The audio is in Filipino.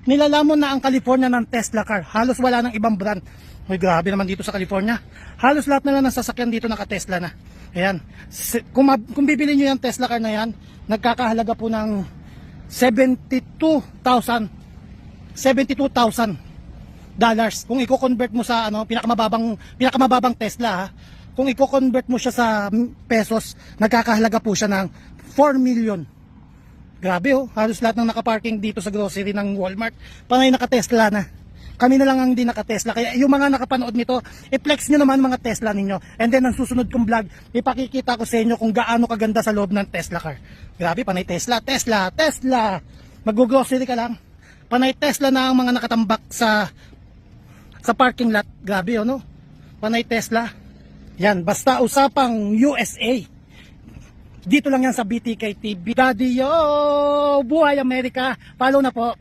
Nilalamon na ang California ng Tesla car. Halos wala ng ibang brand. Uy, grabe naman dito sa California. Halos lahat na lang ng sasakyan dito naka-Tesla na. Ayan. Kung bibili nyo yung Tesla car na yan, nagkakahalaga po ng 72,000 dollars. Kung i-convert mo sa pinakamababang Tesla ha. Kung i-convert mo siya sa pesos, nagkakahalaga po siya ng 4 million. Grabe oh, halos lahat ng nakaparking dito sa grocery ng Walmart, panay naka-Tesla na. Kami na lang ang hindi naka-Tesla. Kaya yung mga nakapanood nito, i-flex nyo naman mga Tesla ninyo. And then ang susunod kong vlog, ipakikita ko sa inyo kung gaano kaganda sa loob ng Tesla car. Grabe, panay Tesla. Mag-grocery ka lang. Panay Tesla na ang mga nakatambak sa parking lot. Grabe oh, no? Panay Tesla. Yan, basta usapang USA. Dito lang yan sa BTK TV. Daddy yo! Buhay Amerika! Follow na po!